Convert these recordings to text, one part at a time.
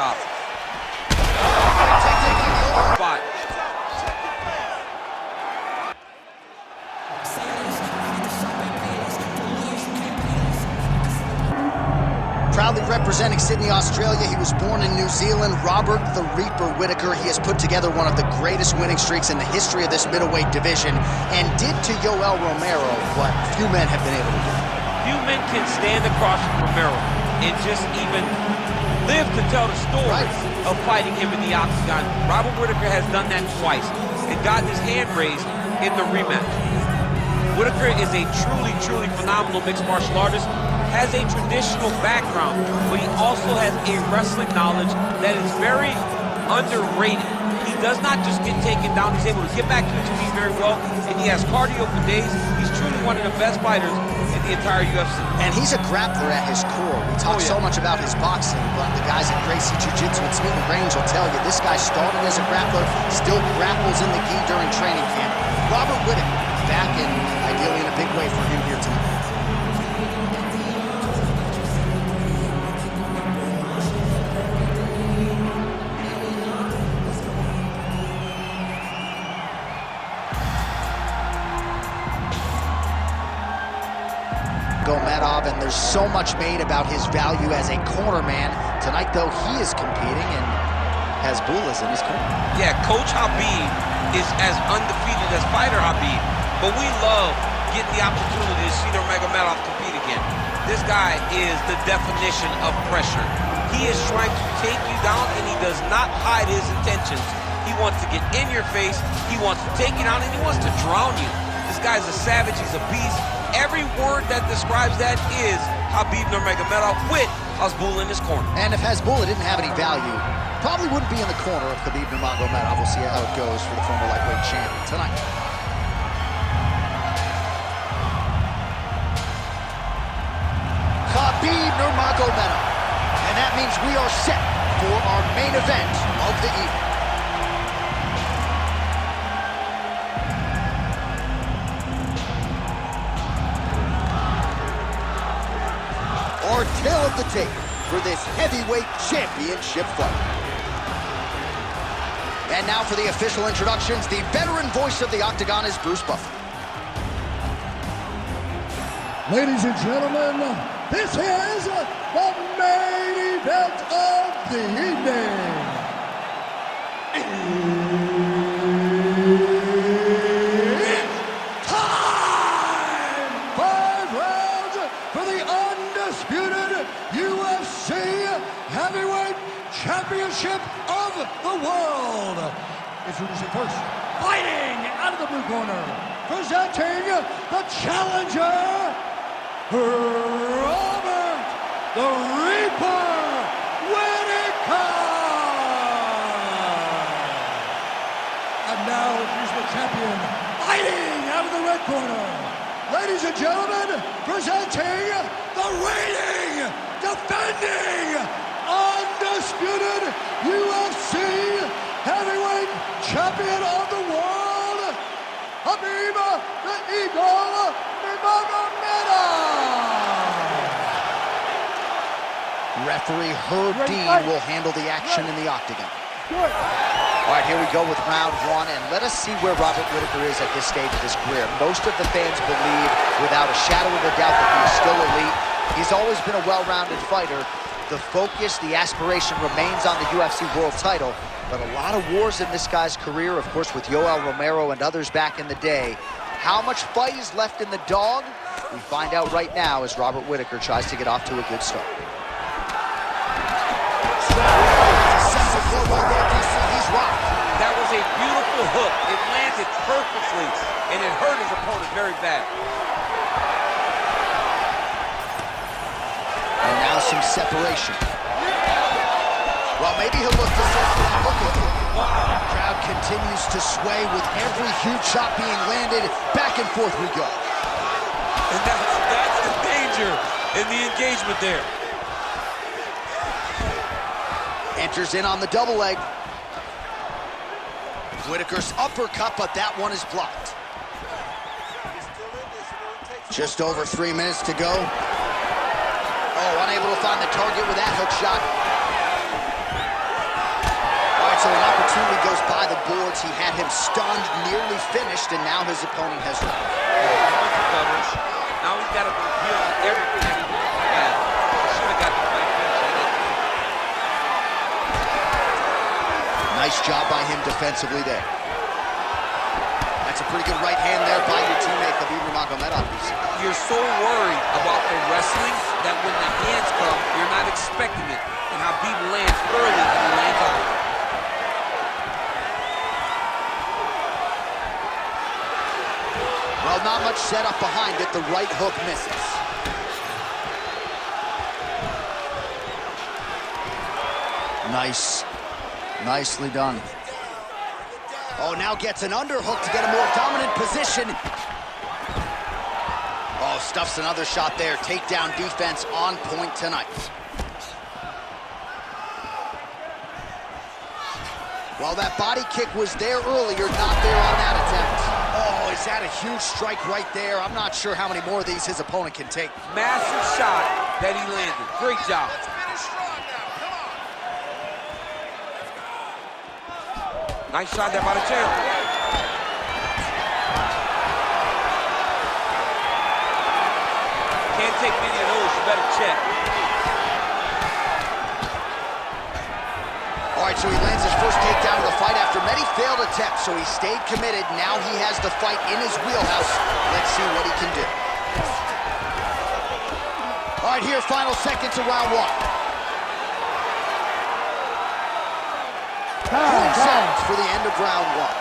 top. Spot. Proudly representing Sydney, Australia, he was born in New Zealand, Robert the Reaper Whittaker. He has put together one of the greatest winning streaks in the history of this middleweight division and did to Yoel Romero what few men have been able to do. Few men can stand across from Romero and just even live to tell the story of fighting him in the octagon. Robert Whittaker has done that twice and got his hand raised in the rematch. Whittaker is a truly, truly phenomenal mixed martial artist, has a traditional background, but he also has a wrestling knowledge that is very underrated. He does not just get taken down, he's able to get back to his feet very well, and he has cardio for days. He's truly one of the best fighters in the entire UFC. And he's a grappler at his core. We talk so much about his boxing, but the guys at Gracie Jiu-Jitsu and Smitten Grange will tell you this guy started as a grappler, still grapples in the gi during training camp. Robert Whittaker back and ideally in a big way for him here tonight. Nurmagomedov, and there's so much made about his value as a corner man. Tonight, though, he is competing and has Bulas in his corner. Yeah, Coach Khabib is as undefeated as fighter Khabib, but we love getting the opportunity to see Nurmagomedov compete again. This guy is the definition of pressure. He is trying to take you down, and he does not hide his intentions. He wants to get in your face, he wants to take you down, and he wants to drown you. This guy's a savage, he's a beast. Every word that describes that is Khabib Nurmagomedov with Hasbulla in his corner. And if Hasbulla didn't have any value, probably wouldn't be in the corner of Khabib Nurmagomedov. We'll see how it goes for the former lightweight champion tonight. Khabib Nurmagomedov. And that means we are set for our main event of the evening. Our tale of the tape for this heavyweight championship fight. And now for the official introductions, the veteran voice of the Octagon is Bruce Buffer. Ladies and gentlemen, this is the main event of the evening. It's time! 5 rounds for the undisputed UFC Heavyweight Championship of the world. Introducing first, fighting out of the blue corner, presenting the challenger, Robert the Reaper Whittaker. And now he's the champion, fighting out of the red corner. Ladies and gentlemen, presenting the reigning, defending, undisputed UFC Heavyweight Champion of the world, Khabib the Eagle Nurmagomedov. Referee Herb Dean will handle the action in the octagon. All right, here we go with round one, and let us see where Robert Whittaker is at this stage of his career. Most of the fans believe, without a shadow of a doubt, that he is still elite. He's always been a well-rounded fighter. The focus, the aspiration remains on the UFC World title, but a lot of wars in this guy's career, of course, with Yoel Romero and others back in the day. How much fight is left in the dog? We find out right now as Robert Whittaker tries to get off to a good start. That was a beautiful hook. It landed perfectly, and it hurt his opponent very bad. And now some separation. Well, maybe he'll look to crowd continues to sway with every huge shot being landed. Back and forth we go. And that's the danger in the engagement there. Enters in on the double leg. Whittaker's uppercut, but that one is blocked. Just over 3 minutes to go. Oh, unable to find the target with that hook shot. boards. He had him stunned, nearly finished, and now his opponent has won. Now he's got to heal everything that he has. He should have got the fight finish. Nice job by him defensively there. That's a pretty good right hand there by your teammate, Khabib Nurmagomedov. You're so worried about the wrestling that when the hands come, you're not expecting it. And Khabib lands early and he lands out. Well, not much setup behind it. The right hook misses. Nice. Nicely done. Oh, now gets an underhook to get a more dominant position. Oh, stuffs another shot there. Takedown defense on point tonight. Well, that body kick was there earlier, not there on that attempt. Oh, is that a huge strike right there? I'm not sure how many more of these his opponent can take. Massive shot that he landed. Great job. Nice shot there by the champ. Can't take many of those, you better check. All right, so he lands his first takedown of the fight after many failed attempts, so he stayed committed. Now he has the fight in his wheelhouse. Let's see what he can do. All right, here, final seconds of round one. Points for the end of round one.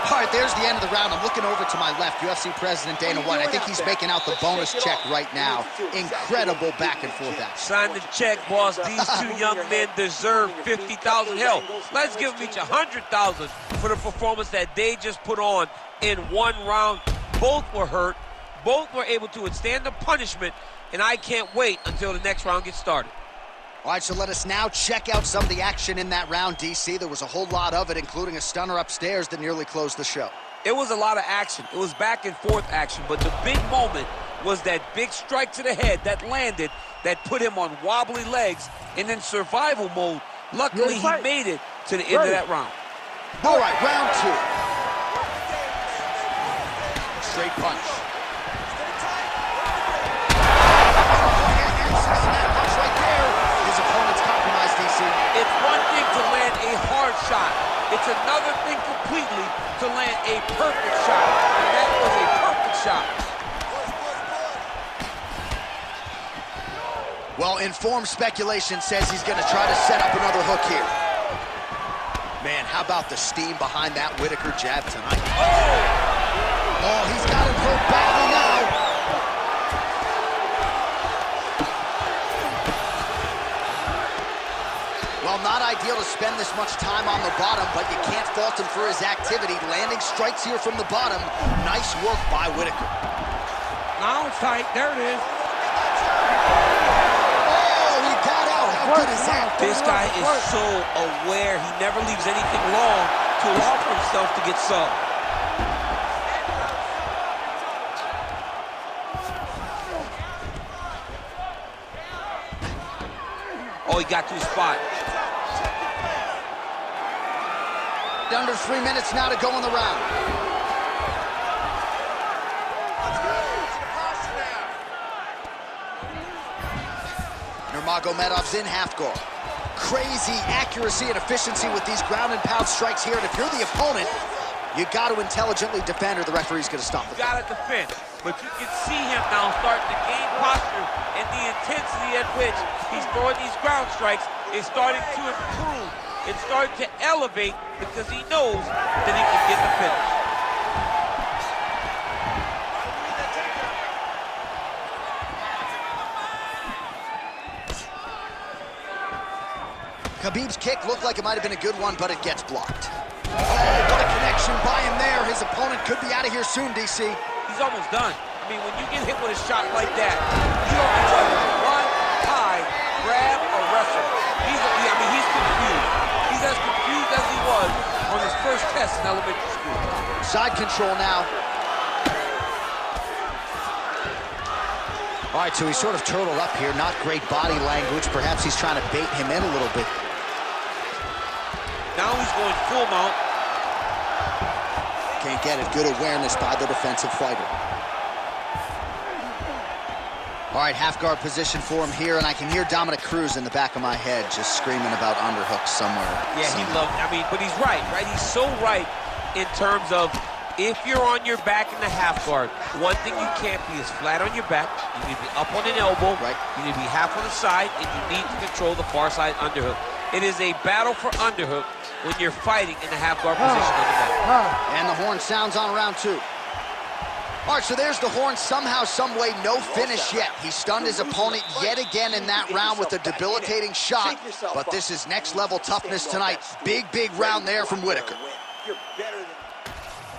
All right, there's the end of the round. I'm looking over to my left, UFC President Dana White. I think he's making out the bonus check right now. Incredible back and forth action. Sign the check, boss. These two young men deserve $50,000. Hell, let's give them each $100,000 for the performance that they just put on in one round. Both were hurt. Both were able to withstand the punishment, and I can't wait until the next round gets started. All right, so let us now check out some of the action in that round, DC. There was a whole lot of it, including a stunner upstairs that nearly closed the show. It was a lot of action. It was back and forth action, but the big moment was that big strike to the head that landed, that put him on wobbly legs and in survival mode. Luckily, he made it to the end of that round. All right, round two. Straight punch. It's one thing to land a hard shot. It's another thing completely to land a perfect shot. And that was a perfect shot. Well, informed speculation says he's going to try to set up another hook here. Man, how about the steam behind that Whittaker jab tonight? Oh, he's got him hurt badly now. Well, not ideal to spend this much time on the bottom, but you can't fault him for his activity. Landing strikes here from the bottom. Nice work by Whittaker. Now it's tight. There it is. Oh, he got out. How good is that? This guy is so aware. He never leaves anything long to allow for himself to get subbed. Oh, he got to his spot. Under 3 minutes now to go in the round. Nurmagomedov's in half guard. Crazy accuracy and efficiency with these ground and pound strikes here. And if you're the opponent, you got to intelligently defend or the referee's going to stop the fight. You got to defend. But you can see him now starting to gain posture, and the intensity at which he's throwing these ground strikes is starting to improve. It's starting to elevate because he knows that he can get the finish. Khabib's kick looked like it might have been a good one, but it gets blocked. Oh, what a connection by him there. His opponent could be out of here soon, DC. He's almost done. I mean, when you get hit with a shot like that, you don't know whether to run, hide, grab, or wrestle. He's confused. He's as confused as he was on his first test in elementary school. Side control now. All right, so he's sort of turtled up here. Not great body language. Perhaps he's trying to bait him in a little bit. Now he's going full mount. Can't get it. Good awareness by the defensive fighter. All right, half guard position for him here, and I can hear Dominic Cruz in the back of my head just screaming about underhooks somewhere. Yeah, he loved, but he's right? He's so right in terms of if you're on your back in the half guard, one thing you can't be is flat on your back. You need to be up on an elbow. Right. You need to be half on the side, and you need to control the far side underhook. It is a battle for underhook when you're fighting in the half guard position on the back. And the horn sounds on round 2. All right, so there's the horn. Somehow, some way, no finish yet. He stunned his opponent yet again in that round with a debilitating shot. But this is next-level toughness tonight. Big, big round there from Whittaker.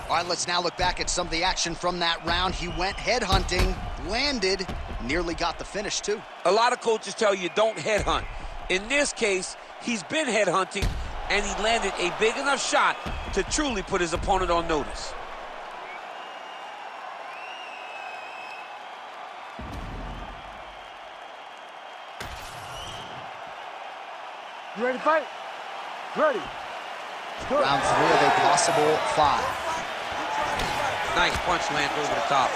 All right, let's now look back at some of the action from that round. He went headhunting, landed, nearly got the finish, too. A lot of coaches tell you don't headhunt. In this case, he's been headhunting, and he landed a big enough shot to truly put his opponent on notice. You ready to fight? Ready. Round 3 of a possible 5. Nice punch lands over the top.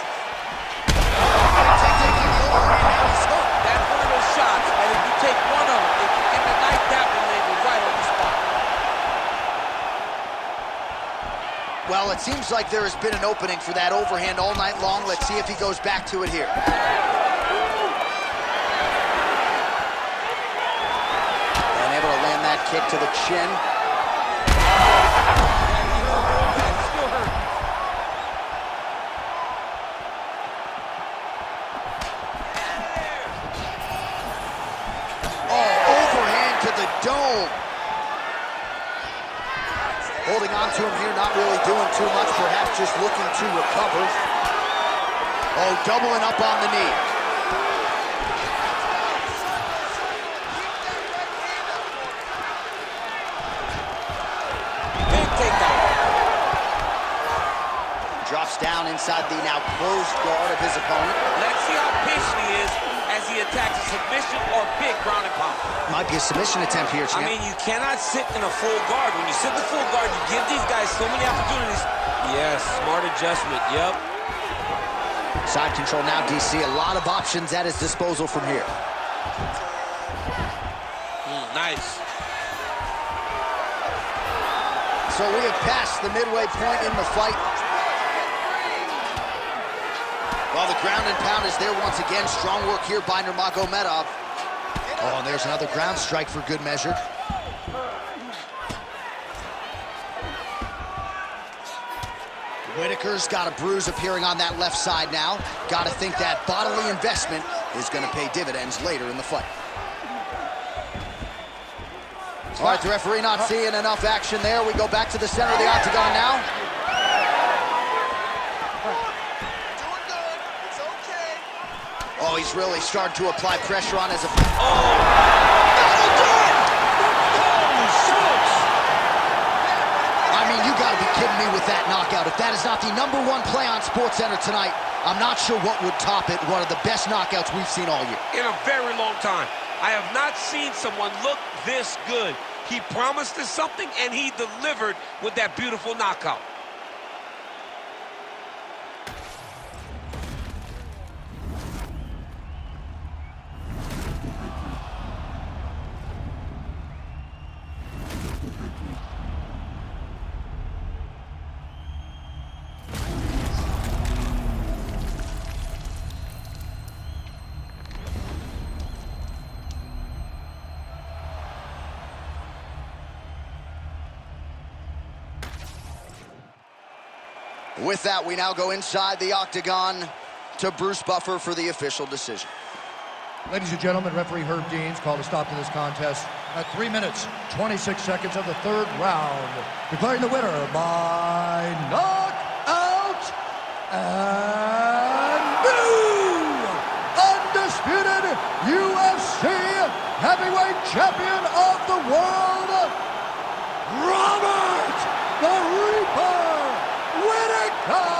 That's one of those shots, and if you take one of them, if you end the night, that one landed right on the spot. Well, it seems like there has been an opening for that overhand all night long. Let's see if he goes back to it here. And able to land that kick to the chin. Dome. Holding on to him here, not really doing too much, perhaps just looking to recover. Oh, doubling up on the knee. Big takedown. Drops down inside the now closed guard of his opponent. Let's see how patient he is as he attacks a submission or big ground and pound. Might be a submission attempt here, champ. You cannot sit in a full guard. When you sit in a full guard, you give these guys so many opportunities. Yes, smart adjustment, yep. Side control now, DC. A lot of options at his disposal from here. Nice. So we have passed the midway point in the fight. Well, the ground and pound is there once again. Strong work here by Nurmagomedov. Oh, and there's another ground strike for good measure. Whittaker's got a bruise appearing on that left side now. Got to think that bodily investment is going to pay dividends later in the fight. All right, the referee not seeing enough action there. We go back to the center of the octagon now. Oh, he's really starting to apply pressure on his opponent. I mean, you got to be kidding me with that knockout. If that is not the #1 play on SportsCenter tonight, I'm not sure what would top it. One of the best knockouts we've seen all year. In a very long time. I have not seen someone look this good. He promised us something, and he delivered with that beautiful knockout. With that, we now go inside the octagon to Bruce Buffer for the official decision. Ladies and gentlemen, referee Herb Deans called a stop to this contest at 3 minutes, 26 seconds of the 3rd round, declaring the winner by knockout and new undisputed UFC heavyweight champion of the world, Robert the Reaper Whittaker!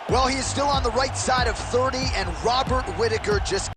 Well, he is still on the right side of 30, and Robert Whittaker just